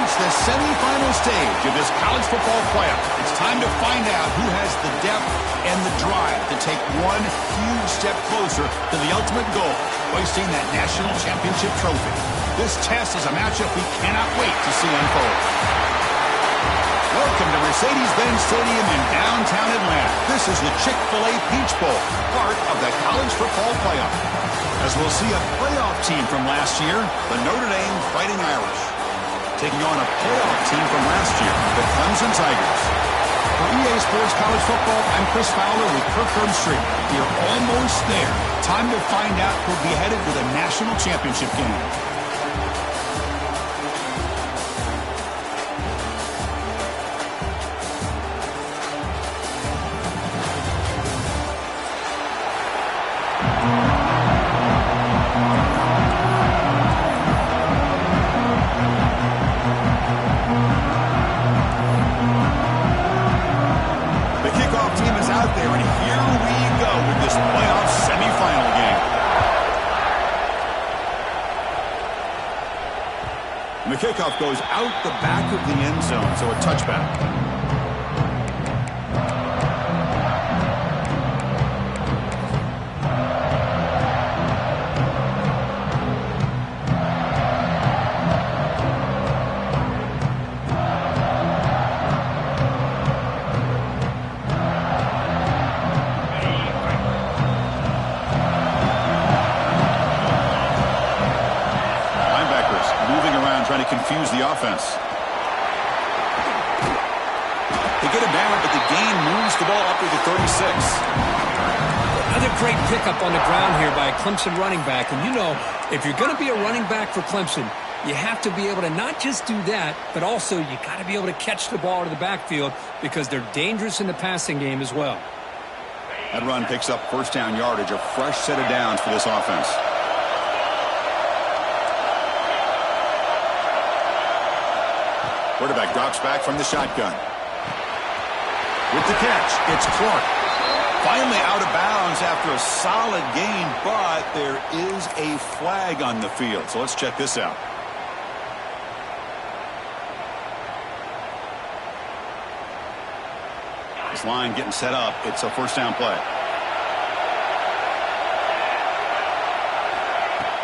reached the semifinal stage of this college football playoff. It's time to find out who has the depth and the drive to take one huge step closer to the ultimate goal, hoisting that national championship trophy. This test is a matchup we cannot wait to see unfold. Welcome to Mercedes-Benz Stadium in downtown Atlanta. This is the Chick-fil-A Peach Bowl, part of the college football playoff. As we'll see a playoff team from last year, the Notre Dame Fighting Irish, taking on a playoff team from last year, the Clemson Tigers. For EA Sports College Football, I'm Chris Fowler with Kirk Herbstreit. We're almost there. Time to find out who'll be headed to the national championship game. The kickoff goes out the back of the end zone, so a touchback. Trying to confuse the offense. They get him down, but the gain moves the ball up to the 36. Another great pickup on the ground here by a Clemson running back. And you know, if you're going to be a running back for Clemson, you have to be able to not just do that, but also you got to be able to catch the ball to the backfield because they're dangerous in the passing game as well. That run picks up first down yardage, a fresh set of downs for this offense. Quarterback drops back from the shotgun. With the catch, it's Clark. Finally out of bounds after a solid gain, but there is a flag on the field. So let's check this out. This line getting set up. It's a first down play.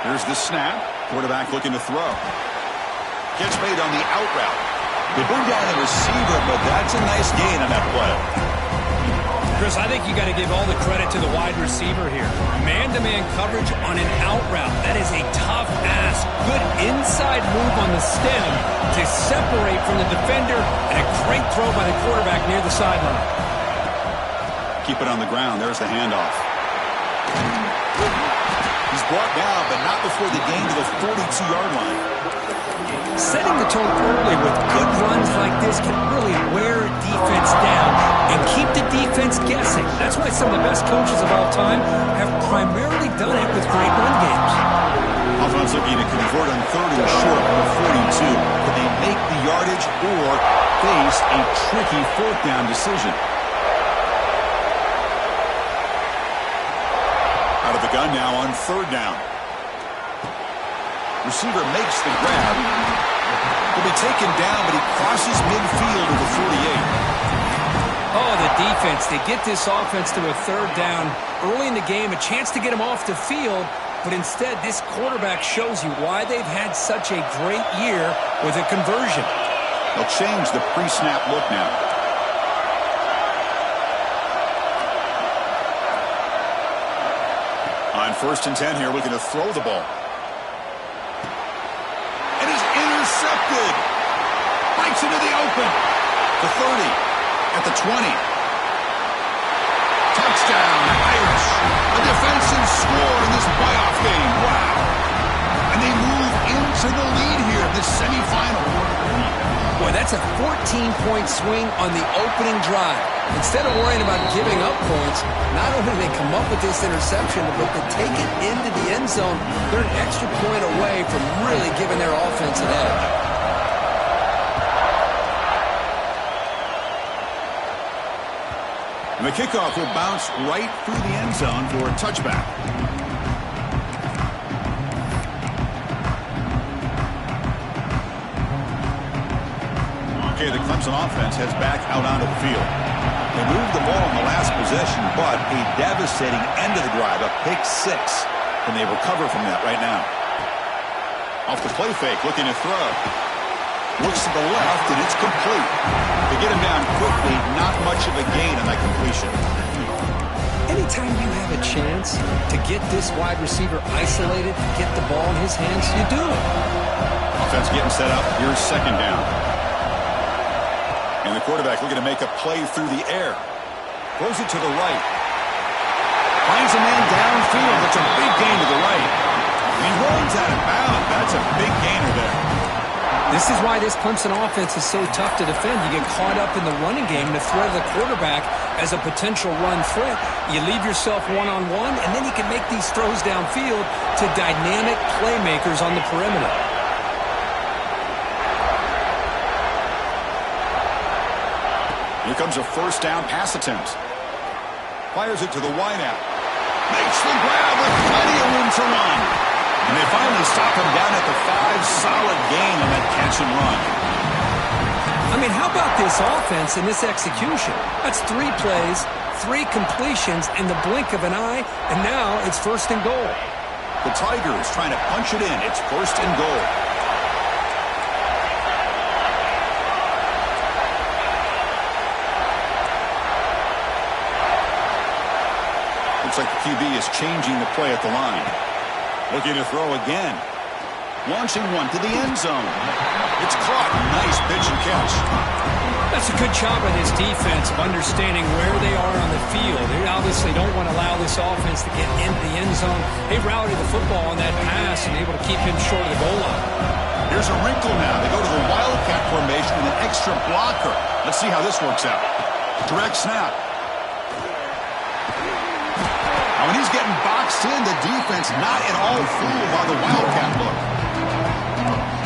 Here's the snap. Quarterback looking to throw. Gets made on the out route. They bring down the receiver, but that's a nice gain on that play. Chris, I think you got to give all the credit to the wide receiver here. Man-to-man coverage on an out route. That is a tough ask. Good inside move on the stem to separate from the defender, and a great throw by the quarterback near the sideline. Keep it on the ground. There's the handoff. He's brought down, but not before the gain to the 42-yard line. Setting the tone early with good runs like this can really wear a defense down and keep the defense guessing. That's why some of the best coaches of all time have primarily done it with great run games. Offense looking to convert on third and short from the 42. Could they make the yardage or face a tricky fourth down decision? Out of the gun now on third down. Receiver makes the grab. Will be taken down, but he crosses midfield to the 48. Oh, the defense. They get this offense to a third down early in the game, a chance to get him off the field, but instead this quarterback shows you why they've had such a great year with a conversion. They'll change the pre-snap look now. On first and 10 here, looking to throw the ball. Intercepted. Breaks into the open. The 30. At the 20. Touchdown, Irish. A defensive score in this playoff game. Wow. And they move into the lead here, the semifinal. Boy, that's a 14-point swing on the opening drive. Instead of worrying about giving up points, not only do they come up with this interception, but to take it into the end zone, they're an extra point away from really giving their offense an edge. And the kickoff will bounce right through the end zone for a touchback. Okay, the Clemson offense heads back out onto the field. They moved the ball in the last possession, but a devastating end of the drive, a pick six. And they recover from that right now. Off the play fake, looking to throw. Looks to the left, and it's complete. To get him down quickly, not much of a gain on that completion. Anytime you have a chance to get this wide receiver isolated, get the ball in his hands, you do it. Offense getting set up. Here's second down. And the quarterback looking to make a play through the air. Throws it to the right. Finds a man downfield. That's a big gain to the right. He runs out of bounds. That's a big gainer there. This is why this Clemson offense is so tough to defend. You get caught up in the running game, the threat of the quarterback as a potential run threat. You leave yourself one-on-one, and then you can make these throws downfield to dynamic playmakers on the perimeter. Here comes a first down pass attempt. Fires it to the wideout. Makes the grab with plenty of room to run. And they finally stop him down at the 5. Solid gain on that catch and run. I mean, how about this offense and this execution? That's 3 plays, 3 completions in the blink of an eye, and now it's first and goal. The Tigers trying to punch it in. It's first and goal. Looks like the QB is changing the play at the line. Looking to throw again. Launching one to the end zone. It's caught. Nice pitch and catch. That's a good job by this defense of understanding where they are on the field. They obviously don't want to allow this offense to get into the end zone. They routed the football on that pass and able to keep him short of the goal line. Here's a wrinkle now. They go to the Wildcat formation with an extra blocker. Let's see how this works out. Direct snap. Now when he's getting boxed in, the defense not at all fooled by the Wildcat look.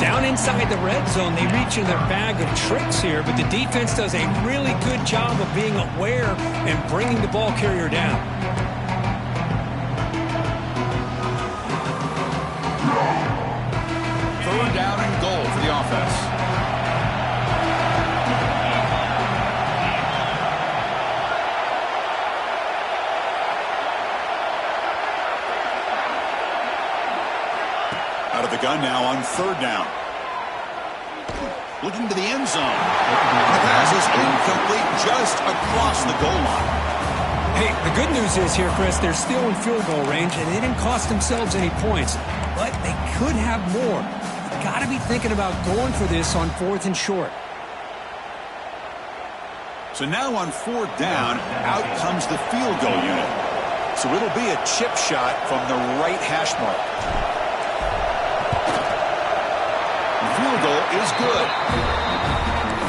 Down inside the red zone, they reach in their bag of tricks here, but the defense does a really good job of being aware and bringing the ball carrier down. Third down and goal for the offense. Out of the gun now on third down. Looking to the end zone. The pass is incomplete just across the goal line. Hey, the good news is here, Chris, they're still in field goal range, and they didn't cost themselves any points. But they could have more. You got to be thinking about going for this on 4th and short. So now on 4th down, out comes the field goal unit. So it'll be a chip shot from the right hash mark. Field goal is good.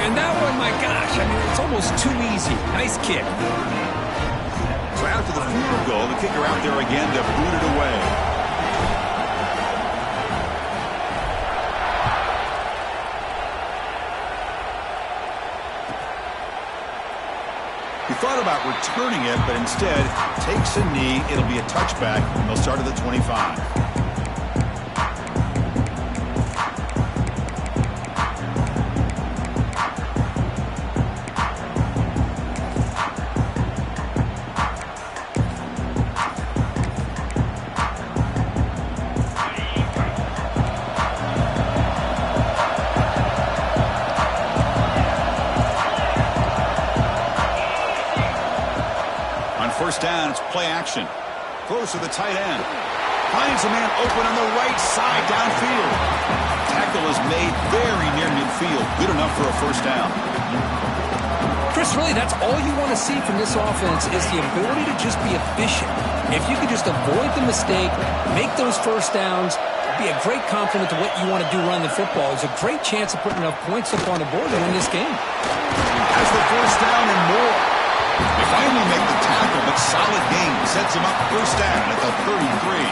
And that one, my gosh, I mean, it's almost too easy. Nice kick. So after the field goal, the kicker out there again to boot it away. He thought about returning it, but instead takes a knee. It'll be a touchback, and they'll start at the 25. First down, it's play action. Throws to the tight end. Finds a man open on the right side downfield. Tackle is made very near midfield. Good enough for a first down. Chris, really, that's all you want to see from this offense is the ability to just be efficient. If you could just avoid the mistake, make those first downs, be a great complement to what you want to do running the football. It's a great chance of putting enough points up on the board to win this game. Has the first down and more. They finally make the tackle, but solid gain sets him up first down at the 33.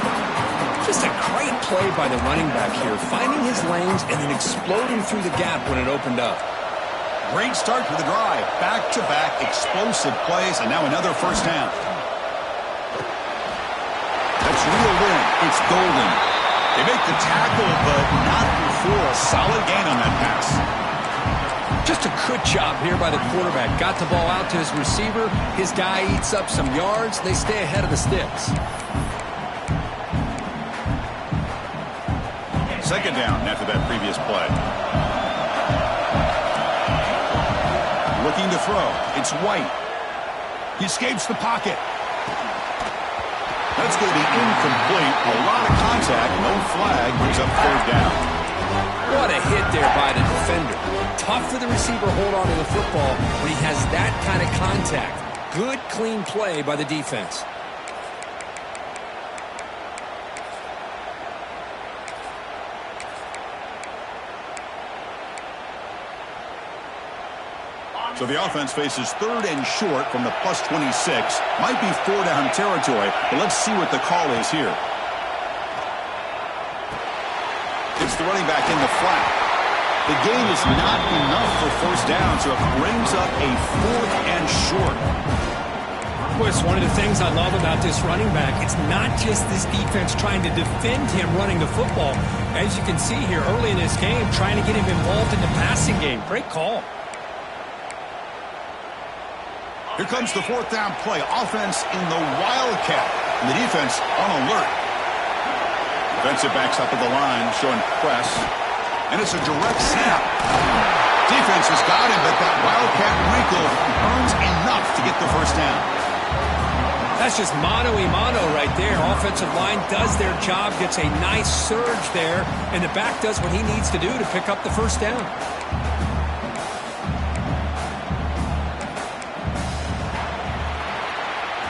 Just a great play by the running back here, finding his lanes and then exploding through the gap when it opened up. Great start to the drive. Back-to-back explosive plays, and now another first down. That's reeled in. It's golden. They make the tackle, but not before a solid gain on that pass. Just a good job here by the quarterback. Got the ball out to his receiver. His guy eats up some yards. They stay ahead of the sticks. Second down after that previous play. Looking to throw. It's White. He escapes the pocket. That's going to be incomplete. A lot of contact. No flag. Brings up third down. What a hit there by the defender. Tough for the receiver to hold on to the football when he has that kind of contact. Good, clean play by the defense. So the offense faces third and short from the plus 26. Might be 4-down territory, but let's see what the call is here. It's the running back in the flat. The gain is not enough for first down, so it brings up a 4th and short. Well, it's one of the things I love about this running back. It's not just this defense trying to defend him running the football. As you can see here early in this game, trying to get him involved in the passing game. Great call. Here comes the 4th down play. Offense in the Wildcat. And the defense on alert. Defensive backs up at the line, showing press. And it's a direct snap. Defense has got him, but that Wildcat wrinkle earns enough to get the first down. That's just mano-a-mano right there. Offensive line does their job, gets a nice surge there, and the back does what he needs to do to pick up the first down.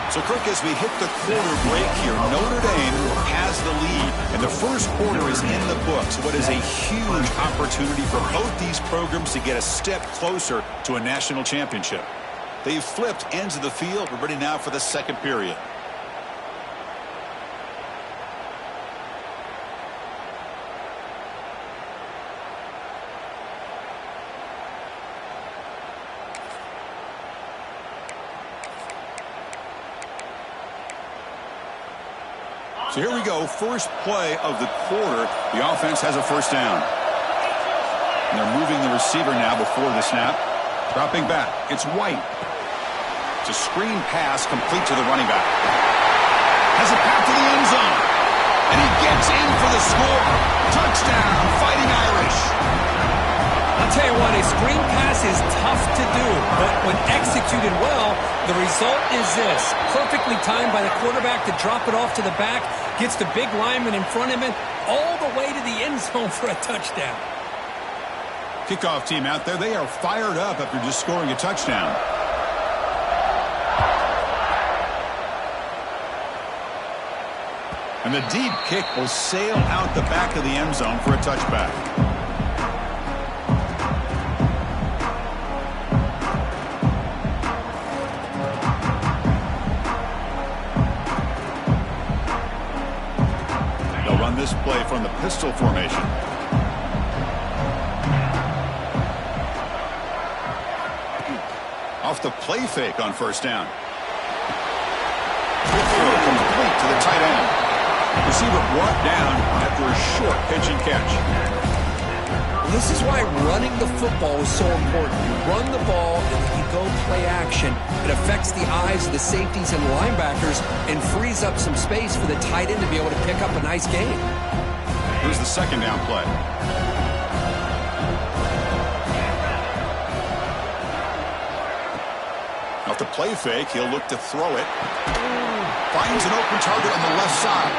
So, Kirk, as we hit the quarter break here, Notre Dame has the lead, and the first quarter is in the books. What is a huge opportunity for both these programs to get a step closer to a national championship. They've flipped ends of the field. We're ready now for the second period. So here we go, first play of the quarter. The offense has a first down. And they're moving the receiver now before the snap. Dropping back, it's White. It's a screen pass complete to the running back. Has a path to the end zone. And he gets in for the score. Touchdown, Fighting Irish. I'll tell you what, a screen pass is tough to do, but when executed well, the result is this. Perfectly timed by the quarterback to drop it off to the back, gets the big lineman in front of him, all the way to the end zone for a touchdown. Kickoff team out there, they are fired up after just scoring a touchdown. And the deep kick will sail out the back of the end zone for a touchback. This play from the pistol formation. Off the play fake on first down. Throw complete to the tight end. Receiver brought down after a short pitch and catch. This is why running the football is so important. You run the ball and then you go play action. It affects the eyes of the safeties and the linebackers and frees up some space for the tight end to be able to pick up a nice gain. Here's the second down play. Off the play fake, he'll look to throw it. Finds an open target on the left side.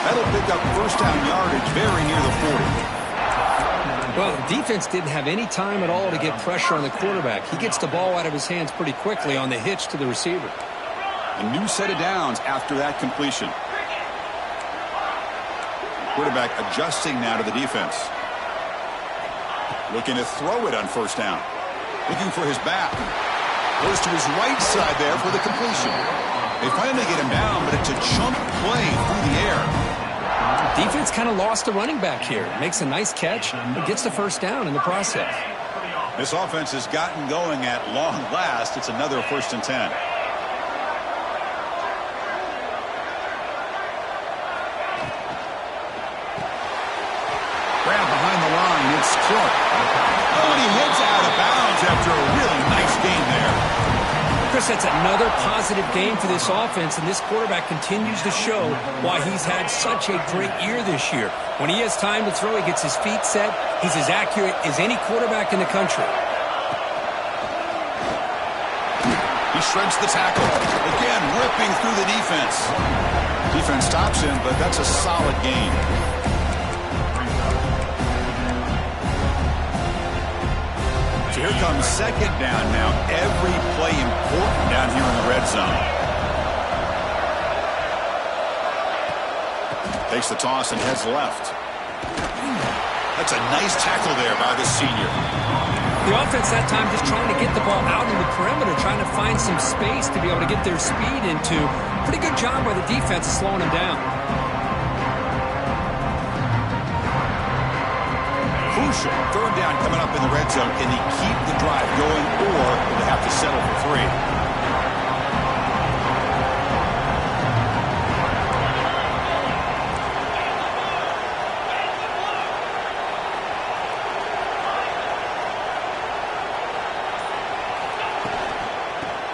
That'll pick up first down yardage very near the 40. Well, the defense didn't have any time at all to get pressure on the quarterback. He gets the ball out of his hands pretty quickly on the hitch to the receiver. A new set of downs after that completion. Quarterback adjusting now to the defense. Looking to throw it on first down. Looking for his back. Goes to his right side there for the completion. They finally get him down, but it's a chunk play through the air. Defense kind of lost the running back here. Makes a nice catch and gets the first down in the process. This offense has gotten going at long last. It's another 1st and 10. Grab behind the line. It's Clark. Oh, and he hits out of bounds. after a really nice game there. Chris, that's another positive game for this offense, and this quarterback continues to show why he's had such a great year this year. When he has time to throw, he gets his feet set. He's as accurate as any quarterback in the country. He shreds the tackle. Again, ripping through the defense. Defense stops him, but that's a solid game. So here comes second down now. Every play important down here in the red zone. Takes the toss and heads left. That's a nice tackle there by the senior. The offense that time just trying to get the ball out in the perimeter, trying to find some space to be able to get their speed into. Pretty good job by the defense of slowing them down. Crucial. Third down coming up in the red zone. Can he keep the drive going, or will they have to settle for 3?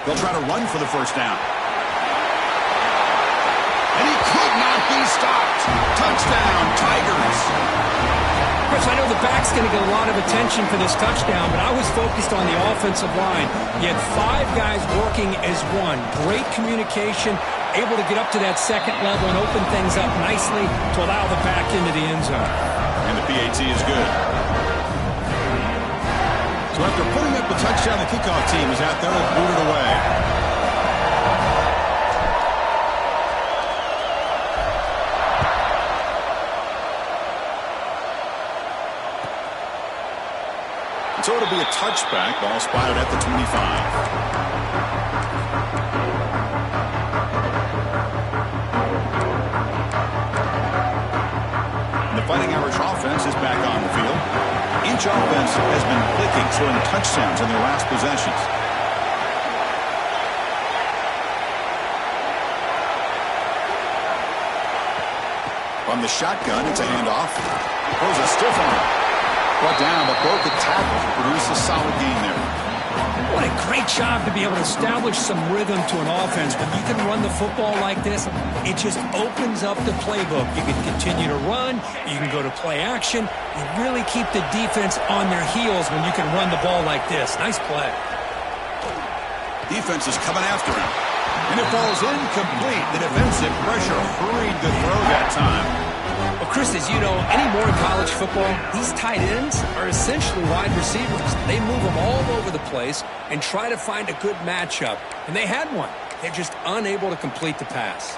They'll try to run for the first down. And he could not be stopped. Touchdown, Tigers. Chris, I know the back's going to get a lot of attention for this touchdown, but I was focused on the offensive line. You had 5 guys working as one. Great communication, able to get up to that second level and open things up nicely to allow the back into the end zone. And the PAT is good. So after putting up the touchdown, the kickoff team is out there and booted away. So it'll be a touchback. Ball spotted at the 25. The Fighting Irish offense is back on the field. Each offense has been clicking, scoring touchdowns in their last possessions. From the shotgun, it's a handoff. Throws a stiff arm. Brought down, but broke the tackle. Produced a solid gain there. What a great job to be able to establish some rhythm to an offense. When you can run the football like this, it just opens up the playbook. You can continue to run. You can go to play action. You really keep the defense on their heels when you can run the ball like this. Nice play. Defense is coming after him. And it falls incomplete. The defensive pressure hurried the throw that time. Well, Chris, as you know, anymore in college football, these tight ends are essentially wide receivers. They move them all over the place and try to find a good matchup. And they had one. They're just unable to complete the pass.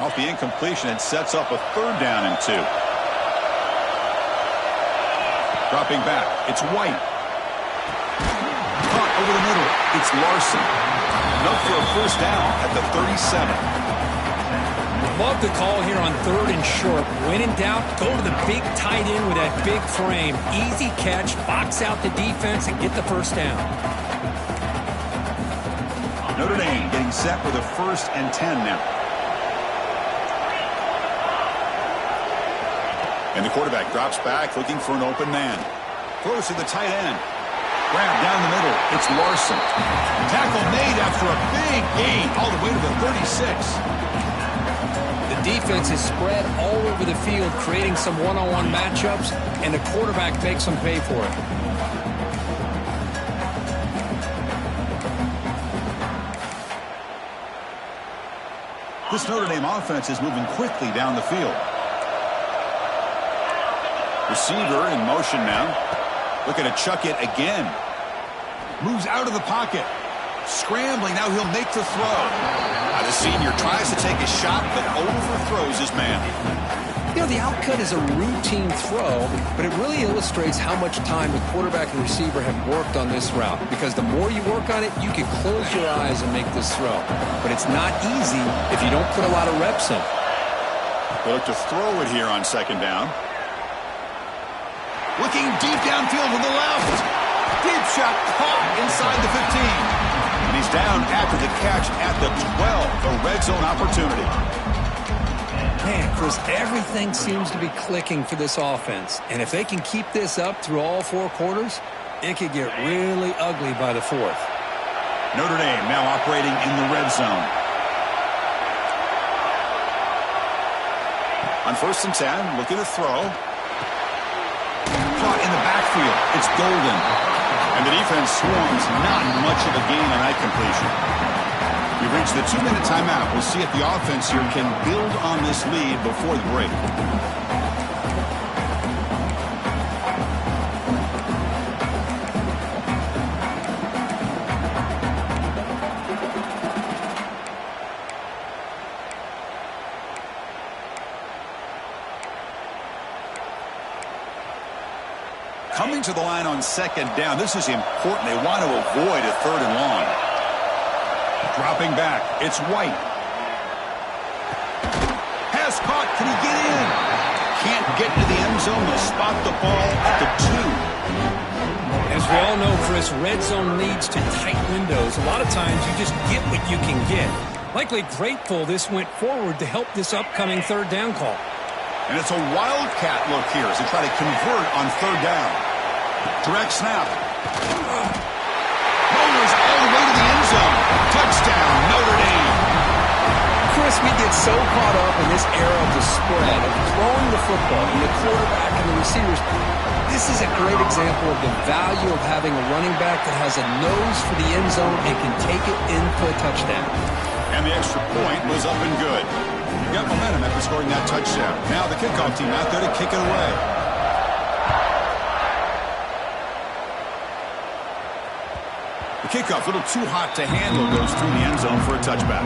Off the incompletion, it sets up a 3rd down and 2. Dropping back, it's White. Caught over the middle, it's Larson. Enough for a first down at the 37. Love the call here on 3rd and short. When in doubt, go to the big tight end with that big frame. Easy catch, box out the defense, and get the first down. Notre Dame getting set with a 1st and 10 now. And the quarterback drops back, looking for an open man. Throws to the tight end. Grab down the middle. It's Larson. Tackle made after a big gain all the way to the 36. The defense is spread all over the field, creating some one-on-one matchups, and the quarterback makes them pay for it. This Notre Dame offense is moving quickly down the field. Receiver in motion now. Looking to chuck it again. Moves out of the pocket. Scrambling, now he'll make the throw. The senior tries to take a shot, but overthrows his man. You know, the outcut is a routine throw, but it really illustrates how much time the quarterback and receiver have worked on this route. Because the more you work on it, you can close your eyes and make this throw. But it's not easy if you don't put a lot of reps in. They look to throw it here on 2nd down. Looking deep downfield with the left. Deep shot caught inside the 15. And he's down after the catch at the 12, a red zone opportunity. Man, Chris, everything seems to be clicking for this offense. And if they can keep this up through all 4 quarters, it could get really ugly by the 4th. Notre Dame now operating in the red zone. On 1st and 10, looking to throw. Caught in the backfield. It's Golden. And the defense swarms. Not much of a gain on that completion. We've reached the 2-minute timeout. We'll see if the offense here can build on this lead before the break. Coming to the line on 2nd down. This is important. They want to avoid a 3rd and long. Dropping back. It's White. Pass caught. Can he get in? Can't get to the end zone. They'll spot the ball at the 2. As we all know, Chris, red zone leads to tight windows. A lot of times you just get what you can get. Likely grateful this went forward to help this upcoming 3rd down call. And it's a wildcat look here as they try to convert on 3rd down. Direct snap. Bowlers all the way to the end zone. Touchdown, Notre Dame. Chris, we get so caught up in this era of the spread, of throwing the football, and the quarterback and the receivers. This is a great example of the value of having a running back that has a nose for the end zone and can take it in for a touchdown. And the extra point was up and good. Got momentum after scoring that touchdown. Now the kickoff team out there to kick it away. The kickoff, a little too hot to handle, goes through the end zone for a touchback.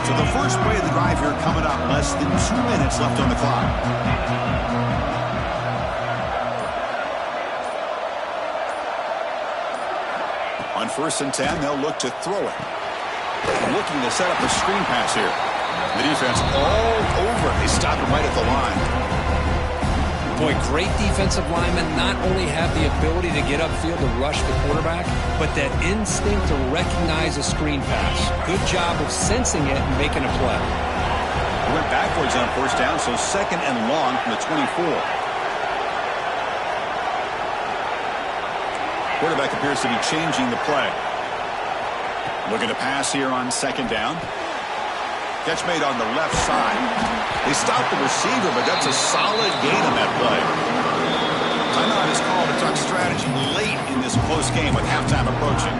So the first play of the drive here coming up. Less than 2 minutes left on the clock. On 1st and 10, they'll look to throw it. Looking to set up a screen pass here. The defense all over it. They stop him right at the line. Boy, great defensive linemen not only have the ability to get upfield to rush the quarterback, but that instinct to recognize a screen pass. Good job of sensing it and making a play. They went backwards on 1st down, so 2nd and long from the 24. Quarterback appears to be changing the play. Looking to pass here on 2nd down. Catch made on the left side. They stopped the receiver, but that's a solid gain on that play. Timeout is called to talk strategy late in this close game with halftime approaching.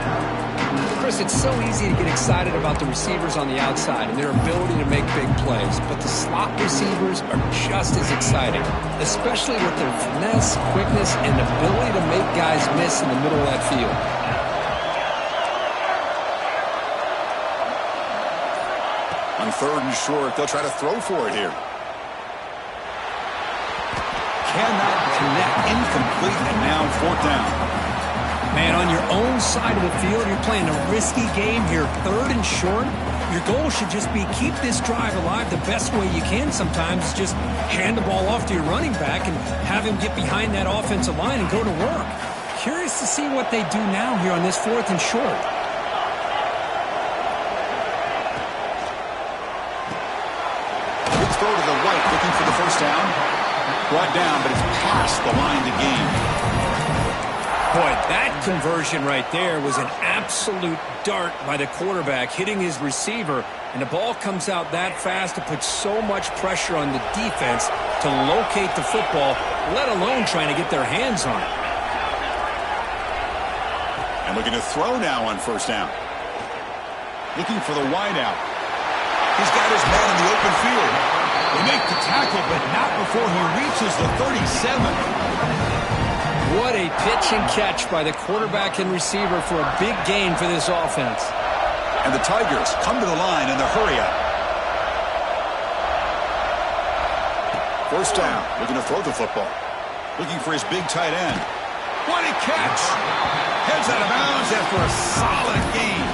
Chris, it's so easy to get excited about the receivers on the outside and their ability to make big plays, but the slot receivers are just as exciting, especially with their finesse, quickness, and ability to make guys miss in the middle of that field. On 3rd and short, they'll try to throw for it here. Cannot connect, incomplete, and now 4th down. Man, on your own side of the field, you're playing a risky game here. 3rd and short, your goal should just be keep this drive alive the best way you can sometimes. Is just hand the ball off to your running back and have him get behind that offensive line and go to work. Curious to see what they do now here on this 4th and short. Good throw to the right, looking for the 1st down. Brought down, but it's past the line to gain. Boy, that conversion right there was an absolute dart by the quarterback, hitting his receiver, and the ball comes out that fast to put so much pressure on the defense to locate the football, let alone trying to get their hands on it. And looking to throw now on 1st down. Looking for the wideout. He's got his man in the open field. They make the tackle, but not before he reaches the 37. What a pitch and catch by the quarterback and receiver for a big gain for this offense. And the Tigers come to the line in the hurry-up. 1st down, looking to throw the football. Looking for his big tight end. What a catch! Heads out of bounds after a solid gain.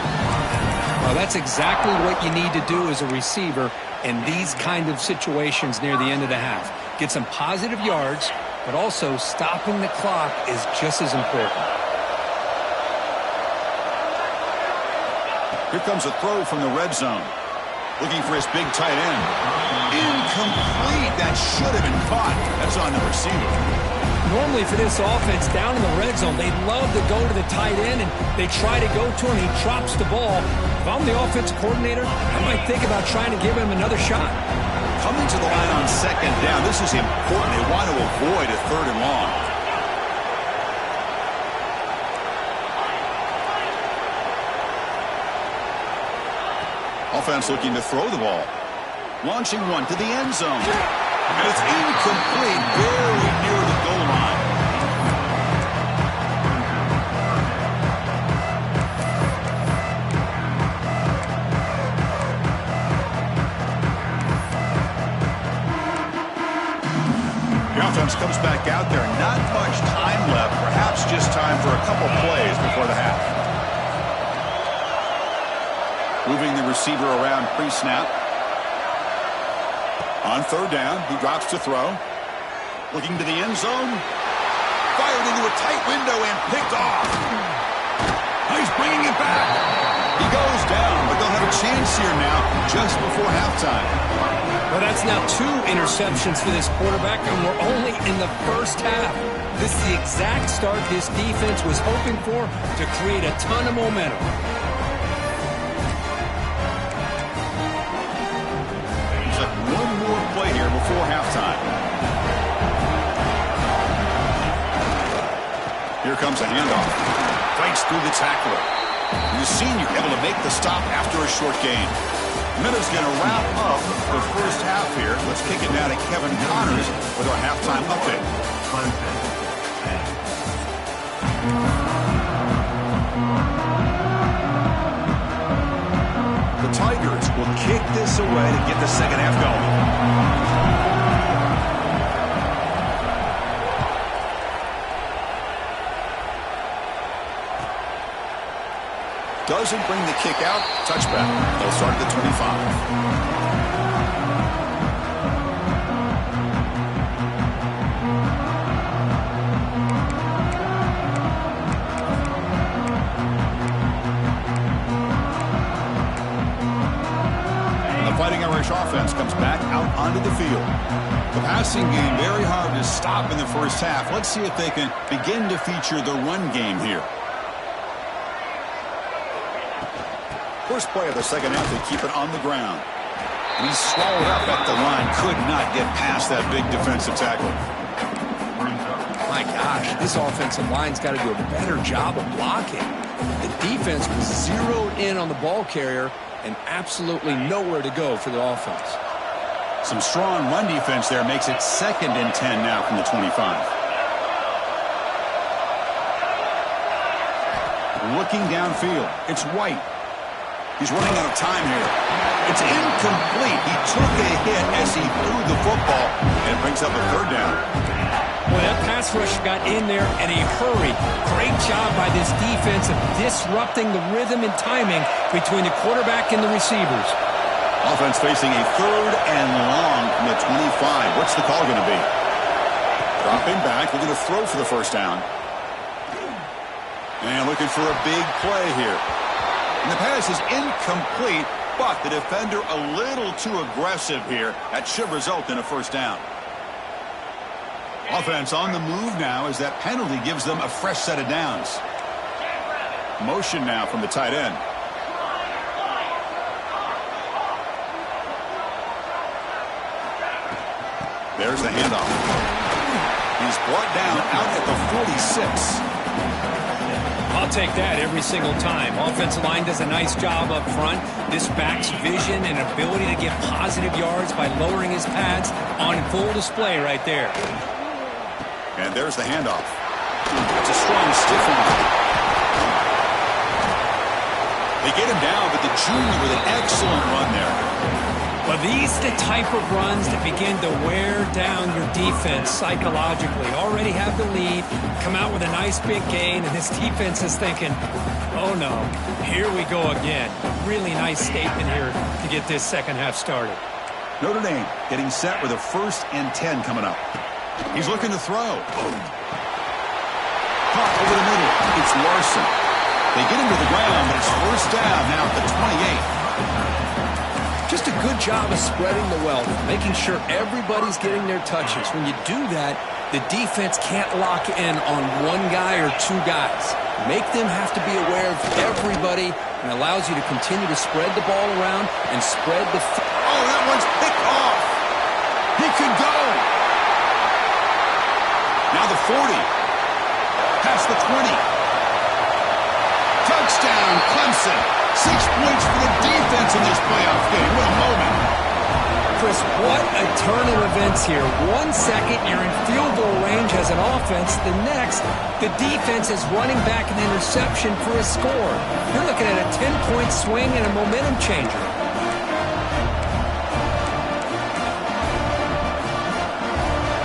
Well, that's exactly what you need to do as a receiver in these kind of situations near the end of the half. get some positive yards, but also stopping the clock is just as important. Here comes a throw from the red zone. Looking for his big tight end. Incomplete. That should have been caught. That's on the receiver. Normally for this offense, down in the red zone, they love to go to the tight end, and they try to go to him. He drops the ball. If I'm the offensive coordinator, I might think about trying to give him another shot. Coming to the line on second down. This is important. They want to avoid a third and long. Offense looking to throw the ball. Launching one to the end zone. And it's incomplete, very near the goal line. The offense comes back out there. Not much time left. Perhaps just time for a couple plays before the half. Moving the receiver around pre-snap. On third down, he drops to throw. Looking to the end zone. Fired into a tight window and picked off. He's bringing it back. He goes down, but they'll have a chance here now just before halftime. Well, that's now 2 interceptions for this quarterback, and we're only in the first half. This is the exact start this defense was hoping for to create a ton of momentum. One more play here before halftime. Here comes a handoff. Fights through the tackler. The senior able to make the stop after a short gain. Minutes going to wrap up the first half here. Let's kick it now to Kevin Connors with our halftime update. The Tigers will kick this away to get the second half going. Doesn't bring the kick out. Touchback. They'll start at the 25. Fighting Irish offense comes back out onto the field. The passing game very hard to stop in the first half. Let's see if they can begin to feature the run game here. First play of the second half, they keep it on the ground. And he's swallowed up at the line. Could not get past that big defensive tackle. My gosh, this offensive line's got to do a better job of blocking. The defense was zeroed in on the ball carrier and absolutely nowhere to go for the offense. Some strong run defense there makes it 2nd and 10 now from the 25. Looking downfield, it's White. He's running out of time here. It's incomplete. He took a hit as he threw the football, and it brings up a third down. Well, that pass rush got in there in a hurry. Great job by this defense of disrupting the rhythm and timing between the quarterback and the receivers. Offense facing a 3rd and long from the 25. What's the call going to be? Dropping back, looking to throw for the first down. And looking for a big play here. And the pass is incomplete, but the defender a little too aggressive here. That should result in a first down. Offense on the move now as that penalty gives them a fresh set of downs. Motion now from the tight end. There's the handoff. He's brought down out at the 46. I'll take that every single time. Offensive line does a nice job up front. This back's vision and ability to get positive yards by lowering his pads on full display right there. And there's the handoff. That's a strong stiff one. They get him down, but the junior with an excellent run there. Well, these the type of runs that begin to wear down your defense psychologically. Already have the lead, come out with a nice big gain, and this defense is thinking, oh no, here we go again. Really nice statement here to get this second half started. Notre Dame getting set with a 1st and 10 coming up. He's looking to throw. Caught over the middle. It's Larson. They get him to the ground, but it's 1st down now at the 28. Just a good job of spreading the wealth, making sure everybody's getting their touches. When you do that, the defense can't lock in on one guy or two guys. Make them have to be aware of everybody, and allows you to continue to spread the ball around and spread the... Oh, that one's picked off. He could go. Now the 40. Past the 20. Touchdown, Clemson. 6 points for the defense in this playoff game. What a moment. Chris, what a turn of events here. 1 second, you're in field goal range as an offense. The next, the defense is running back an interception for a score. You're looking at a 10-point swing and a momentum changer.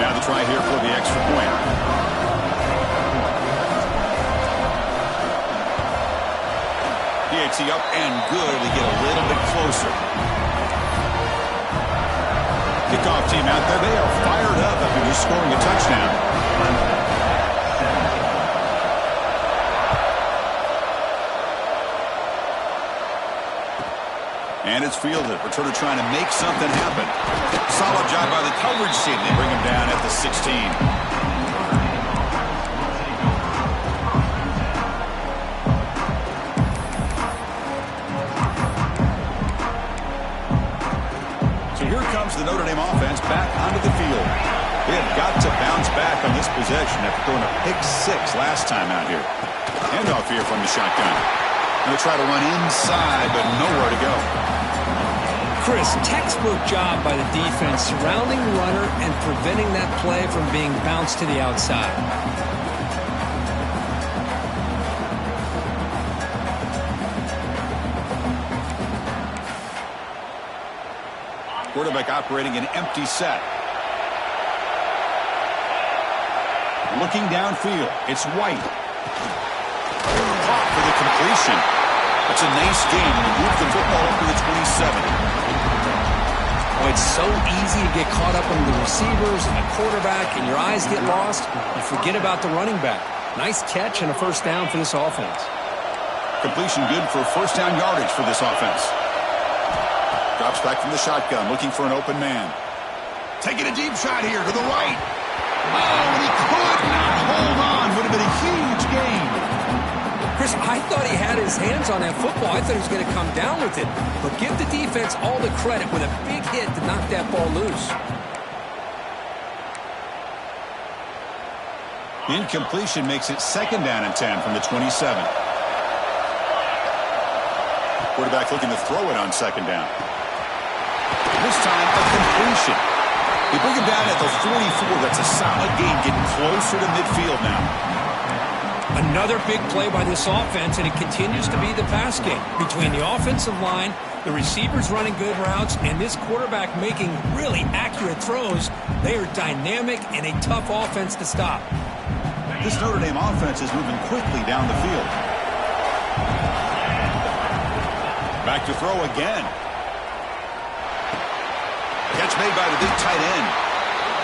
Now the try here for the extra point. DHC up and good to get a little bit closer. Kickoff team out there, they are fired up after just scoring a touchdown. And it's fielded. Returner trying to make something happen. Solid job by the coverage team. They bring him down at the 16. The Notre Dame offense back onto the field. They have got to bounce back on this possession after throwing a pick 6 last time out here. Handoff here from the shotgun. Going to try to run inside, but nowhere to go. Chris, textbook job by the defense surrounding the runner and preventing that play from being bounced to the outside. Quarterback operating an empty set. Looking downfield. It's White. Caught for the completion. That's a nice game. And move the football up to the 27. Oh, it's so easy to get caught up in the receivers and the quarterback, and your eyes get lost. You forget about the running back. Nice catch and a 1st down for this offense. Completion good for 1st down yardage for this offense. Drops back from the shotgun, looking for an open man. Taking a deep shot here to the right. Oh, and he could not hold on. Would have been a huge gain. Chris, I thought he had his hands on that football. I thought he was going to come down with it. But give the defense all the credit with a big hit to knock that ball loose. Incompletion makes it 2nd down and 10 from the 27. Quarterback looking to throw it on 2nd down. This time, a completion. They bring him down at the 44. That's a solid gain, getting closer to midfield now. Another big play by this offense, and it continues to be the pass game. Between the offensive line, the receivers running good routes, and this quarterback making really accurate throws, they are dynamic and a tough offense to stop. This Notre Dame offense is moving quickly down the field. Back to throw again. Catch made by the big tight end.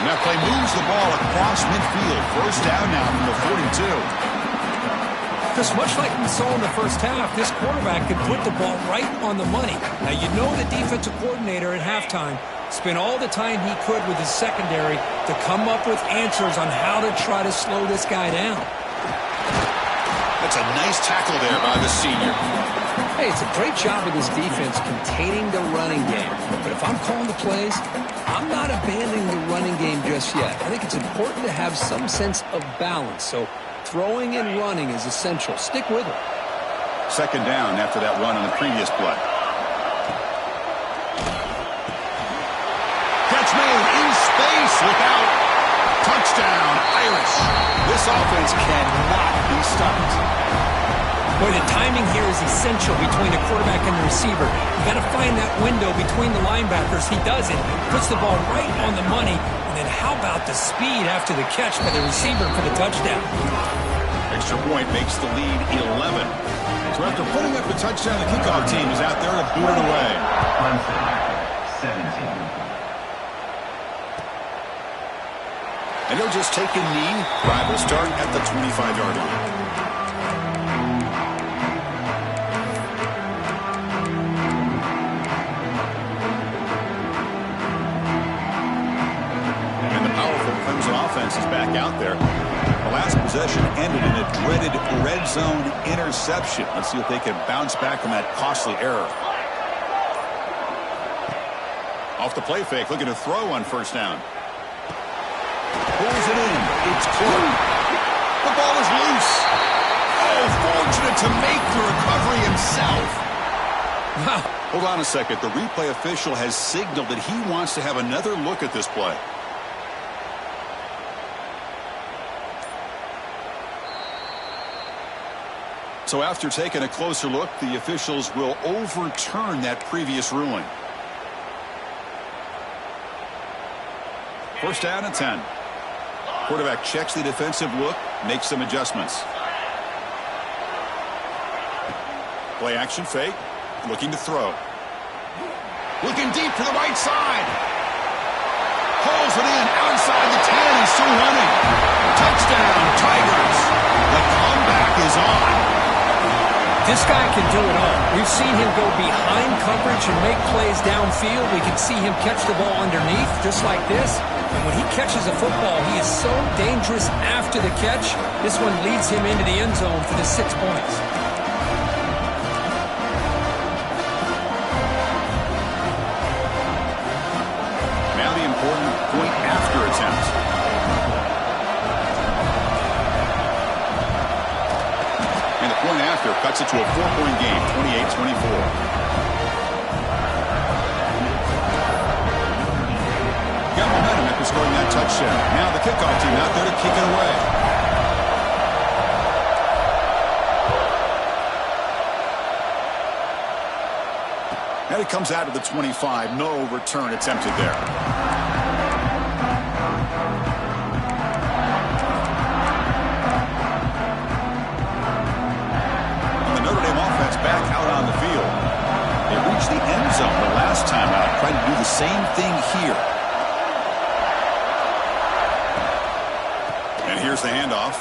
And that play moves the ball across midfield. 1st down now from the 42. Because much like we saw in the 1st half, this quarterback could put the ball right on the money. Now, you know the defensive coordinator at halftime spent all the time he could with his secondary to come up with answers on how to try to slow this guy down. That's a nice tackle there by the senior. Hey, it's a great job of this defense containing the running game. But if I'm calling the plays, I'm not abandoning the running game just yet. I think it's important to have some sense of balance. So throwing and running is essential. Stick with it. 2nd down after that run on the previous play. Catch made in space without. Touchdown, Irish. This offense cannot be stopped. Boy, the timing here is essential between the quarterback and the receiver. You got to find that window between the linebackers. He does it. Puts the ball right on the money. And then how about the speed after the catch by the receiver for the touchdown? Extra point makes the lead 11. So after putting up the touchdown, the kickoff team is out there to boot it away. 17. And he'll just take a knee. Drive will start at the 25-yard line. And the powerful Clemson offense is back out there. The last possession ended in a dreaded red zone interception. Let's see if they can bounce back from that costly error. Off the play fake, looking to throw on first down. Pulls it in. It's caught. The ball is loose. Oh, fortunate to make the recovery himself. Wow. Hold on a second. The replay official has signaled that he wants to have another look at this play. So after taking a closer look, the officials will overturn that previous ruling. First down and 10. Quarterback checks the defensive look, makes some adjustments. Play action fake, looking to throw. Looking deep to the right side. Pulls it in, outside the 10, he's still running. Touchdown, Tigers. The comeback is on. This guy can do it all. We've seen him go behind coverage and make plays downfield. We can see him catch the ball underneath, just like this. And when he catches a football, he is so dangerous after the catch. This one leads him into the end zone for the 6 points. Now the important point after attempt. And the point after cuts it to a 4-point game, 28-24. Got momentum after scoring that touchdown. Now the kickoff team out there to kick it away. And it comes out of the 25. No return attempted there. And the Notre Dame offense back out on the field. They reached the end zone the last time out. Trying to do the same thing here. And here's the handoff.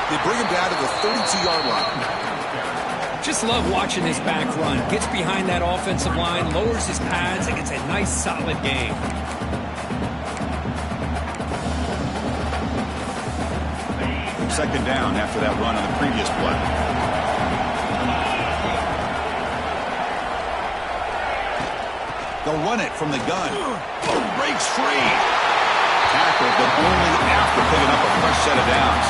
They bring him down to the 32-yard line. Just love watching this back run. Gets behind that offensive line, lowers his pads, and gets a nice solid game. Second down after that run on the previous play. They'll run it from the gun. Oh, breaks free. Tackled, but only after picking up a fresh set of downs.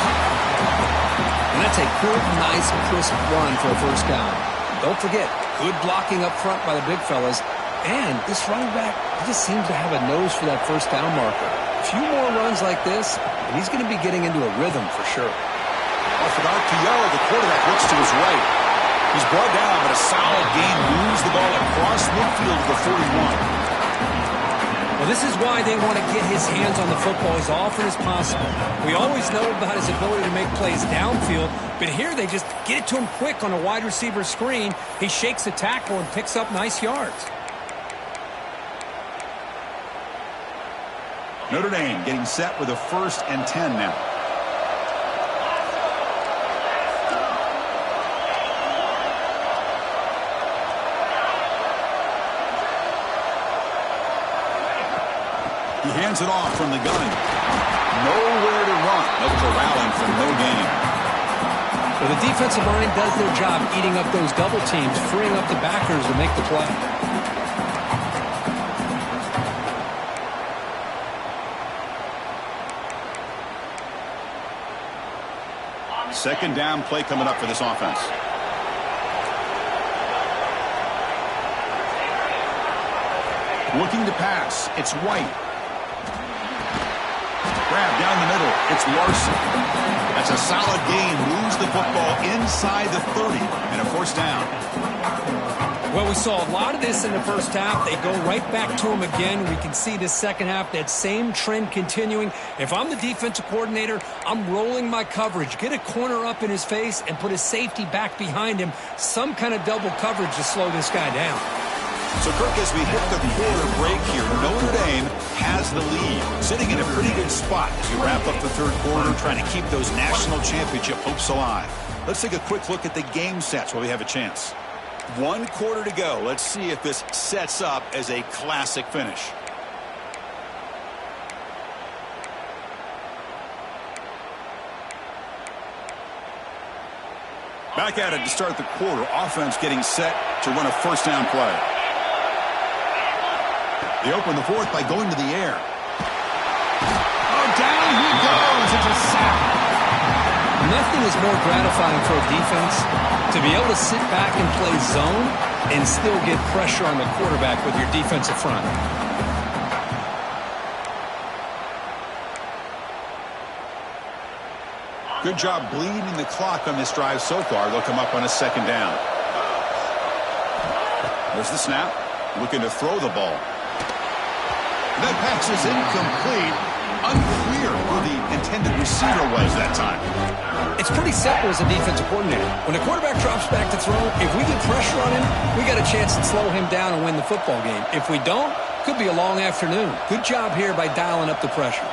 And that's a good, nice, crisp run for a first down. Don't forget, good blocking up front by the big fellas. And this running back, he just seems to have a nose for that first down marker. A few more runs like this, and he's going to be getting into a rhythm for sure. Off an RPO, the quarterback looks to his right. He's brought down, but a solid gain moves the ball across midfield to the 41. Well, this is why they want to get his hands on the football as often as possible. We always know about his ability to make plays downfield, but here they just get it to him quick on a wide receiver screen. He shakes the tackle and picks up nice yards. Notre Dame getting set with a 1st and 10 now. He hands it off from the gun. Nowhere to run. No corralling for no gain. Well, the defensive line does their job eating up those double teams, freeing up the backers to make the play. Second down play coming up for this offense. Looking to pass. It's White. Grab down the middle. It's Larson. That's a solid gain. Moves the football inside the 30. And a first down. Well, we saw a lot of this in the first half. They go right back to him again. We can see the second half, that same trend continuing. If I'm the defensive coordinator, I'm rolling my coverage. Get a corner up in his face and put his safety back behind him. Some kind of double coverage to slow this guy down. So, Kirk, as we hit the quarter break here, Notre Dame has the lead, sitting in a pretty good spot as we wrap up the third quarter, trying to keep those national championship hopes alive. Let's take a quick look at the game sets while we have a chance. 1 quarter to go. Let's see if this sets up as a classic finish. Back at it to start the quarter. Offense getting set to run a first down play. They open the fourth by going to the air. Oh, down he goes. It's a sack. Nothing is more gratifying for a defense to be able to sit back and play zone and still get pressure on the quarterback with your defensive front. Good job bleeding the clock on this drive so far. They'll come up on a second down. There's the snap. Looking to throw the ball. That pass is incomplete. Unclear who the intended receiver was that time. It's pretty simple as a defensive coordinator. When the quarterback drops back to throw, if we get pressure on him, we got a chance to slow him down and win the football game. If we don't, could be a long afternoon. Good job here by dialing up the pressure.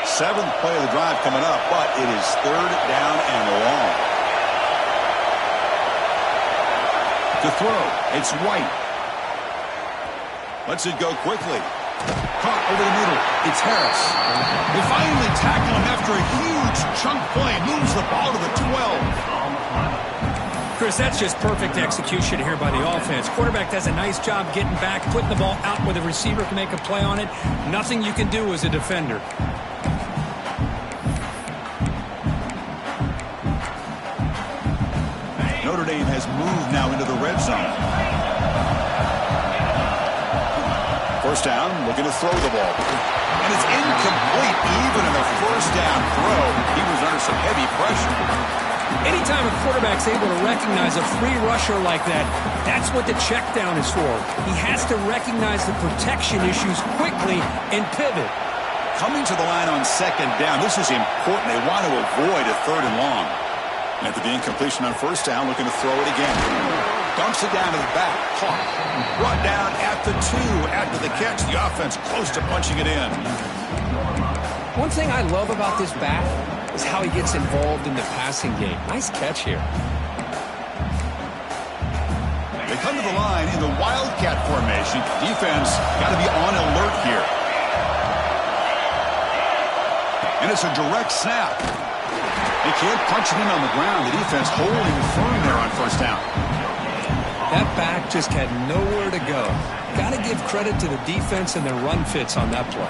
Seventh play of the drive coming up, but it is third down and long. To throw, it's White. Lets it go quickly. Caught over the middle. It's Harris. They finally tackle him after a huge chunk play. Moves the ball to the 12. Chris, that's just perfect execution here by the offense. Quarterback does a nice job getting back, putting the ball out where the receiver can make a play on it. Nothing you can do as a defender. Notre Dame has moved now into the red zone. First down, looking to throw the ball. And it's incomplete even in the first down throw. He was under some heavy pressure. Anytime a quarterback's able to recognize a free rusher like that, that's what the check down is for. He has to recognize the protection issues quickly and pivot. Coming to the line on second down, this is important. They want to avoid a third and long. After the incompletion on first down, looking to throw it again. Dumps it down to the back. Caught. Brought down at the 2. After the catch, the offense close to punching it in. One thing I love about this back is how he gets involved in the passing game. Nice catch here. They come to the line in the Wildcat formation. Defense got to be on alert here. And it's a direct snap. They can't punch it in on the ground. The defense holding firm there on first down. That back just had nowhere to go. Got to give credit to the defense and their run fits on that play.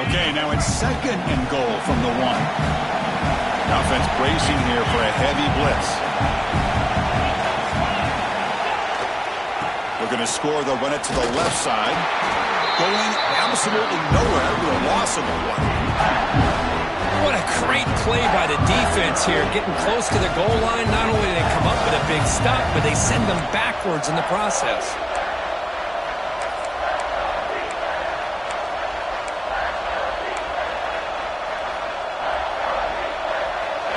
Okay, now it's second and goal from the 1. The offense bracing here for a heavy blitz. We're going to score. They'll run it to the left side. Going absolutely nowhere with a loss of 1. What a great play by the defense here. Getting close to the goal line. Not only do they come up with a big stop, but they send them backwards in the process.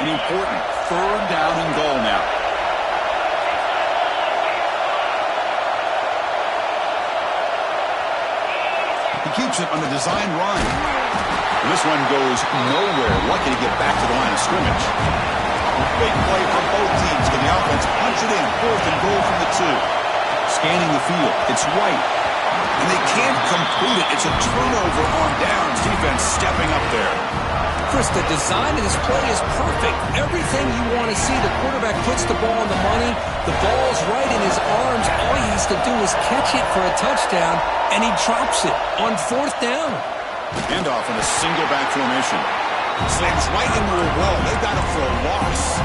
An important third down and goal now. Keeps it on the design run. And this one goes nowhere. Lucky to get back to the line of scrimmage. Big play from both teams. Can the offense punch it in? Fourth and goal from the 2. Scanning the field. It's White. And they can't complete it. It's a turnover on downs. Defense stepping up there. Chris, the design of this play is perfect. Everything you want to see. The quarterback puts the ball on the money. The ball's right in his arms. All he has to do is catch it for a touchdown, and he drops it on fourth down. Handoff in a single back formation. Slams right into a wall. They've got it for a loss.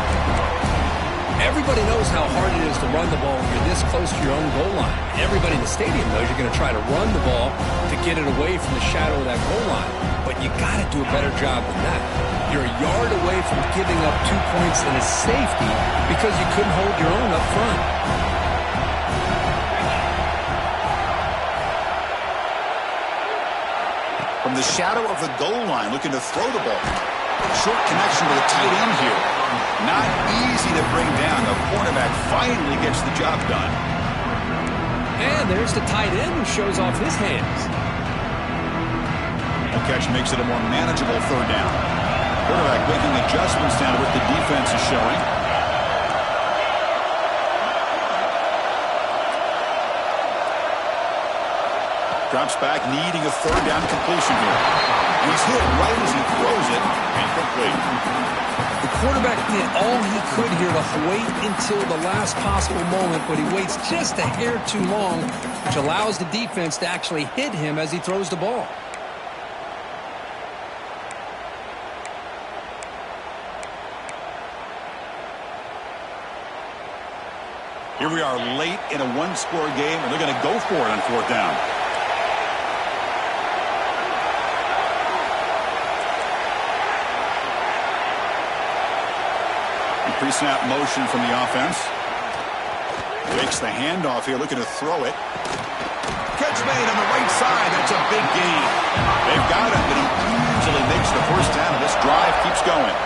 Everybody knows how hard it is to run the ball when you're this close to your own goal line. Everybody in the stadium knows you're going to try to run the ball to get it away from the shadow of that goal line. But you got to do a better job than that. You're a yard away from giving up 2 points and a safety because you couldn't hold your own up front. the shadow of the goal line, looking to throw the ball. Short connection to the tight end here. Not easy to bring down. The cornerback finally gets the job done. And there's the tight end who shows off his hands. The catch makes it a more manageable third down. Quarterback making adjustments down to what the defense is showing. Drops back, needing a third down completion here. And he's hit right as he throws it. Incomplete. The quarterback did all he could here to wait until the last possible moment, but he waits just a hair too long, which allows the defense to actually hit him as he throws the ball. Here we are late in a one-score game, and they're going to go for it on fourth down. Pre-snap motion from the offense. Takes the handoff here, looking to throw it. Catch made on the right side. That's a big gain. They've got him, and he easily makes the first down, and this drive keeps going.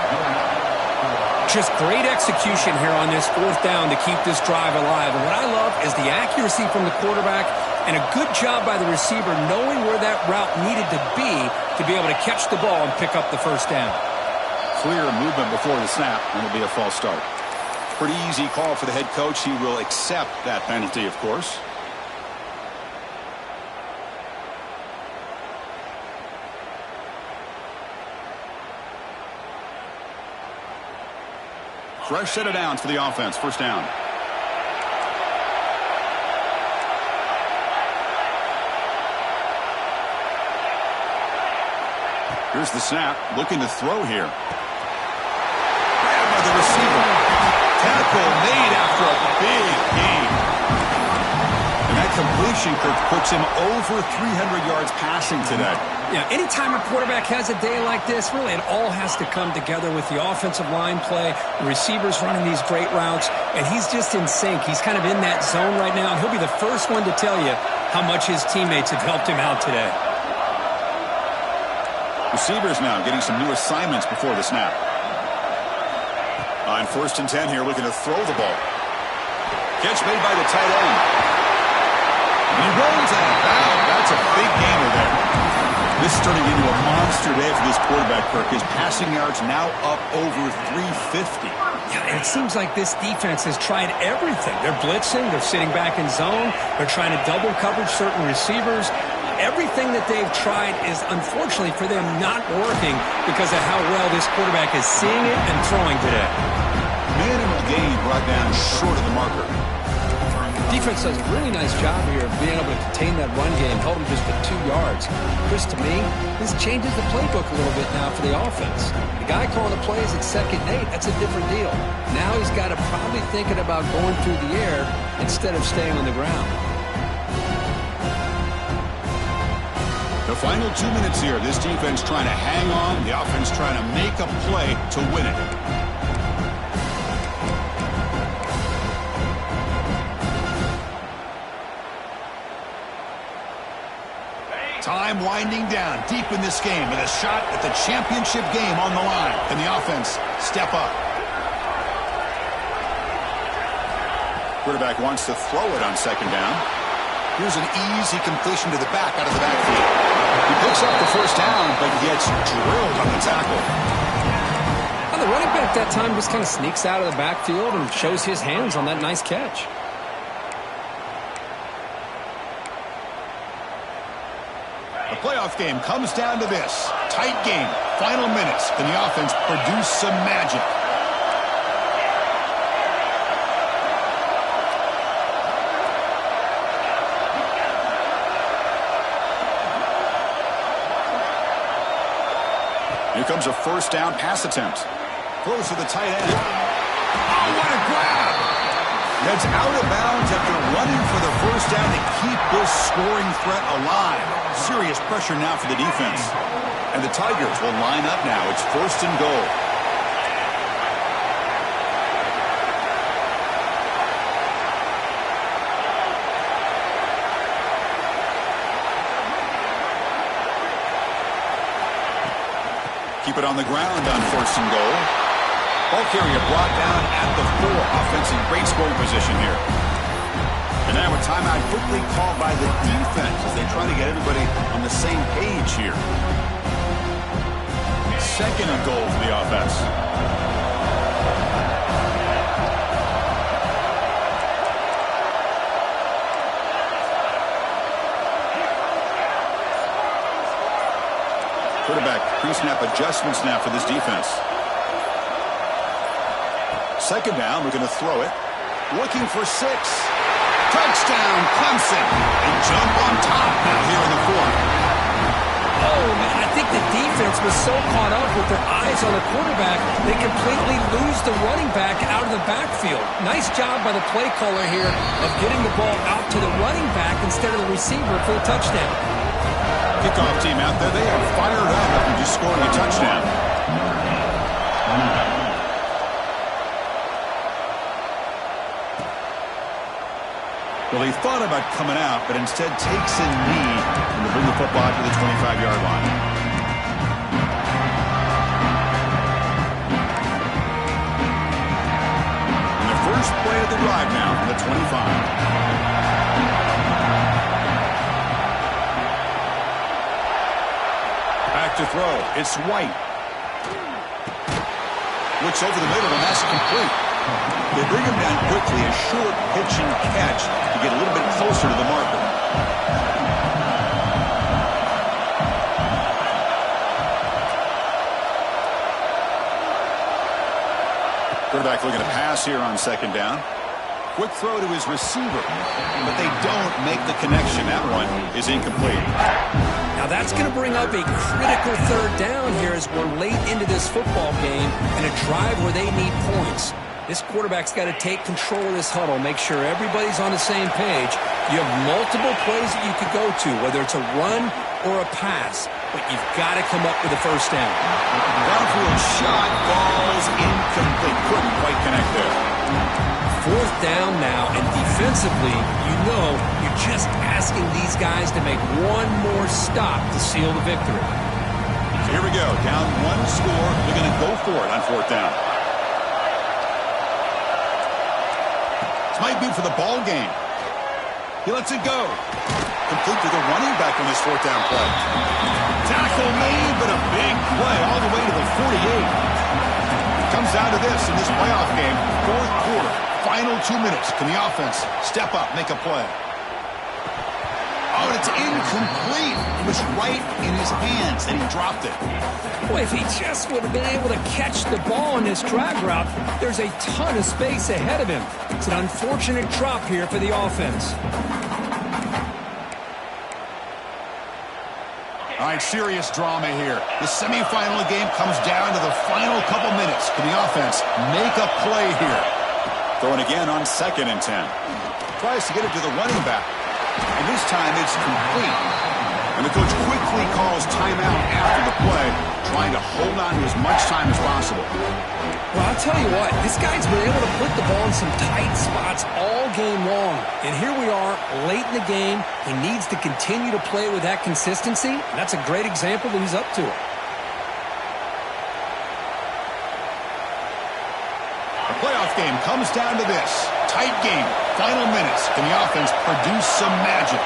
Just great execution here on this fourth down to keep this drive alive. And what I love is the accuracy from the quarterback and a good job by the receiver knowing where that route needed to be able to catch the ball and pick up the first down. Clear movement before the snap, and it'll be a false start. Pretty easy call for the head coach. He will accept that penalty, of course. Fresh set of downs for the offense. First down. Here's the snap. Looking to throw here. Grabbed by the receiver. Tackle made after a big gain. And that completion puts him over 300 yards passing today. Yeah, anytime a quarterback has a day like this, really it all has to come together with the offensive line play, the receivers running these great routes, and he's just in sync. He's kind of in that zone right now, and he'll be the first one to tell you how much his teammates have helped him out today. Receivers now getting some new assignments before the snap. On 1st and 10 here, looking to throw the ball. Catch made by the tight end. And he rolls out of bounds. That's a big gainer there. This is turning into a monster day for this quarterback, Kirk. His passing yards now up over 350. Yeah, and it seems like this defense has tried everything. They're blitzing. They're sitting back in zone. They're trying to double coverage certain receivers. Everything that they've tried is, unfortunately for them, not working because of how well this quarterback is seeing it and throwing today. Minimal gain brought down short of the marker. Defense does a really nice job here of being able to contain that run game, held him just to 2 yards. Chris, to me, this changes the playbook a little bit now for the offense. The guy calling the plays at 2nd and 8, that's a different deal. Now he's got to probably thinking about going through the air instead of staying on the ground. The final 2 minutes here, this defense trying to hang on, the offense trying to make a play to win it. Time winding down deep in this game with a shot at the championship game on the line. Can the offense step up? Quarterback wants to throw it on 2nd down. Here's an easy completion to the back out of the backfield. He picks up the first down, but gets drilled on the tackle. Well, the running back that time just kind of sneaks out of the backfield and shows his hands on that nice catch. The playoff game comes down to this. Tight game, final minutes. Can the offense produce some magic? Here comes a first down pass attempt. Throws to the tight end. Oh, what a grab! That's out of bounds after running for the first down to keep this scoring threat alive. Serious pressure now for the defense. And the Tigers will line up now. It's 1st and goal. keep it on the ground on 1st and goal. Ball carrier brought down at the 4. Offense in great scoring position here. And now a timeout quickly called by the defense as they try to get everybody on the same page here. 2nd and goal for the offense. Quarterback pre-snap adjustments now for this defense. 2nd down, we're going to throw it. Looking for 6. Touchdown, Clemson. And jump on top now here in the 4th. Oh, man, I think the defense was so caught up with their eyes on the quarterback, they completely lose the running back out of the backfield. Nice job by the play caller here of getting the ball out to the running back instead of the receiver for the touchdown. Kickoff team out there, they are fired up after just scoring a touchdown. Well, he thought about coming out, but instead takes a knee and will bring the football to the 25-yard line. And the first play of the drive now from the 25. To throw. It's White. Looks over the middle, and that's complete. They bring him down quickly, a short pitch and catch to get a little bit closer to the marker. Quarterback looking to pass here on 2nd down. Quick throw to his receiver, but they don't make the connection. That one is incomplete. Now that's going to bring up a critical 3rd down here as we're late into this football game and a drive where they need points. This quarterback's got to take control of this huddle, make sure everybody's on the same page. You have multiple plays that you could go to, whether it's a run or a pass, but you've got to come up with a 1st down. Downfield shot, ball's incomplete. Couldn't quite connect there. 4th down now, and defensively, you know you're just asking these guys to make one more stop to seal the victory. So here we go. Down 1 score. They're going to go for it on 4th down. This might be for the ball game. He lets it go. Complete to the running back on this 4th down play. Tackle made, but a big play all the way to the 48. Comes down to this in this playoff game. 4th quarter. Final 2 minutes. Can the offense step up, make a play? Oh, and it's incomplete. It was right in his hands, and he dropped it. Boy, if he just would have been able to catch the ball on this drag route, there's a ton of space ahead of him. It's an unfortunate drop here for the offense. All right, serious drama here. The semifinal game comes down to the final couple minutes. Can the offense make a play here? Throwing again on 2nd and 10. Tries to get it to the running back. And this time it's complete. And the coach quickly calls timeout after the play, trying to hold on to as much time as possible. Well, I'll tell you what, this guy's been able to put the ball in some tight spots all game long. And here we are, late in the game. He needs to continue to play with that consistency. And that's a great example that he's up to it. The playoff game comes down to this. Tight game. Final minutes. Can the offense produce some magic?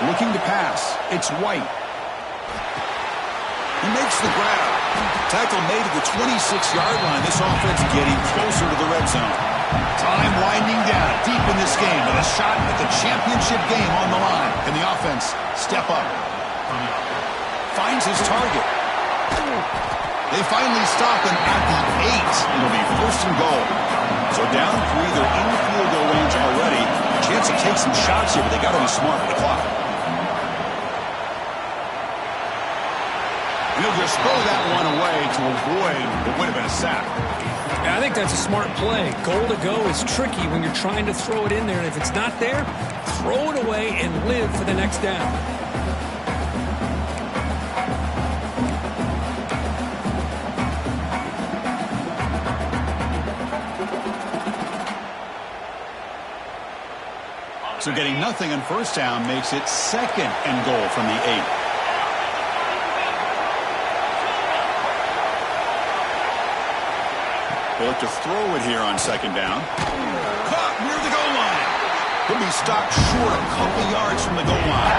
Looking to pass. It's White. He makes the grab. Tackle made at the 26-yard line. This offense getting closer to the red zone. Time winding down deep in this game with a shot at the championship game on the line. Can the offense step up? Finds his target. They finally stop him at the 8. It'll be 1st and goal. So down 3, they're in field goal range already. A chance to take some shots here, but they got to be smart with the clock. And he'll just throw that one away to avoid what would have been a sack. Yeah, I think that's a smart play. Goal to go is tricky when you're trying to throw it in there. And if it's not there, throw it away and live for the next down. So getting nothing on 1st down makes it 2nd and goal from the 8. They look to throw it here on second down. Caught near the goal line. He'll be stopped short a couple yards from the goal line.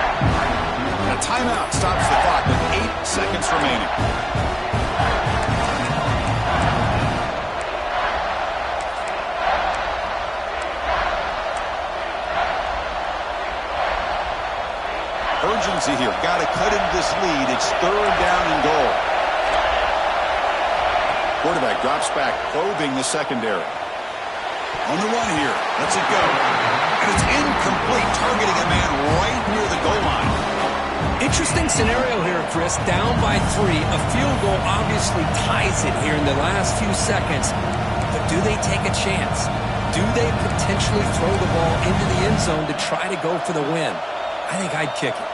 A timeout stops the clock with 8 seconds remaining. Urgency here. Got to cut into this lead. It's third down and goal. Quarterback drops back, probing the secondary. On the run here. Lets it go. And it's incomplete, targeting a man right near the goal line. Interesting scenario here, Chris. Down by 3. A field goal obviously ties it here in the last few seconds. But do they take a chance? Do they potentially throw the ball into the end zone to try to go for the win? I think I'd kick it.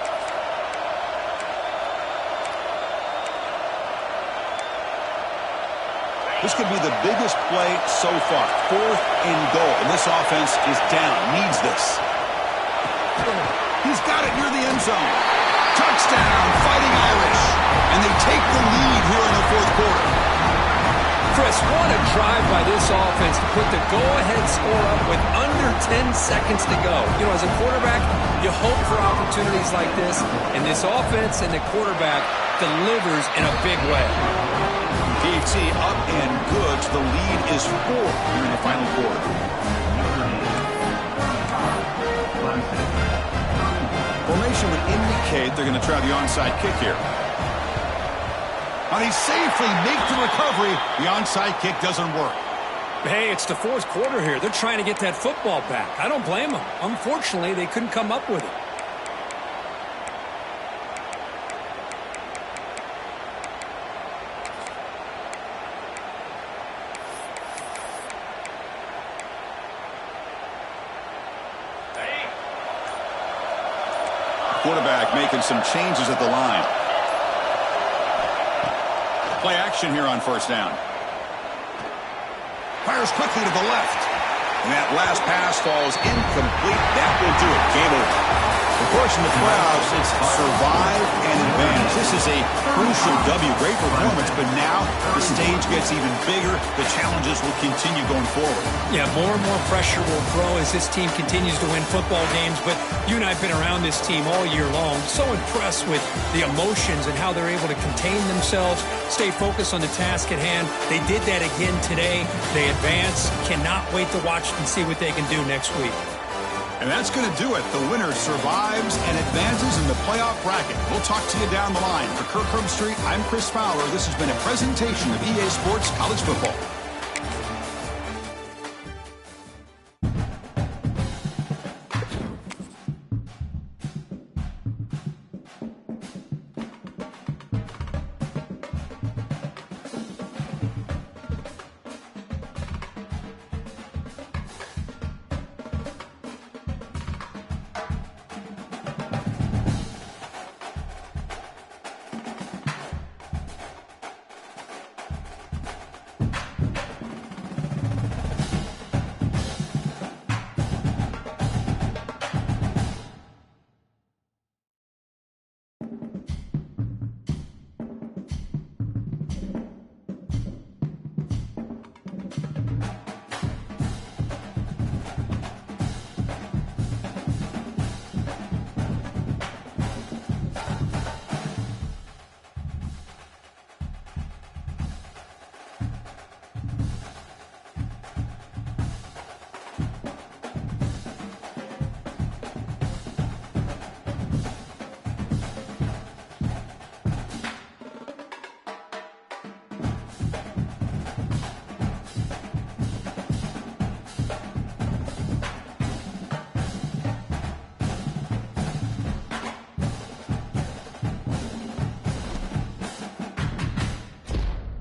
This could be the biggest play so far. 4th and goal. And this offense is down. Needs this. He's got it near the end zone. Touchdown, Fighting Irish. And they take the lead here in the 4th quarter. Chris, what a drive by this offense to put the go-ahead score up with under 10 seconds to go. You know, as a quarterback, you hope for opportunities like this, and this offense and the quarterback delivers in a big way. PAT up and good. The lead is 4 here in the final quarter. Formation would indicate they're going to try the onside kick here. And he safely makes the recovery. The onside kick doesn't work. Hey, it's the 4th quarter here. They're trying to get that football back. I don't blame them. Unfortunately, they couldn't come up with it. Quarterback making some changes at the line. Play action here on first down. Fires quickly to the left. And that last pass falls incomplete. That will do it. Game over. Of course, in the playoffs, it's survive and advance. This is a crucial W. Great performance, but now the stage gets even bigger. The challenges will continue going forward. Yeah, more and more pressure will grow as this team continues to win football games. But you and I have been around this team all year long. So impressed with the emotions and how they're able to contain themselves, stay focused on the task at hand. They did that again today. They advance. Cannot wait to watch and see what they can do next week. And that's going to do it. The winner survives and advances in the playoff bracket. We'll talk to you down the line. For Kirk Herbstreit, I'm Chris Fowler. This has been a presentation of EA Sports College Football.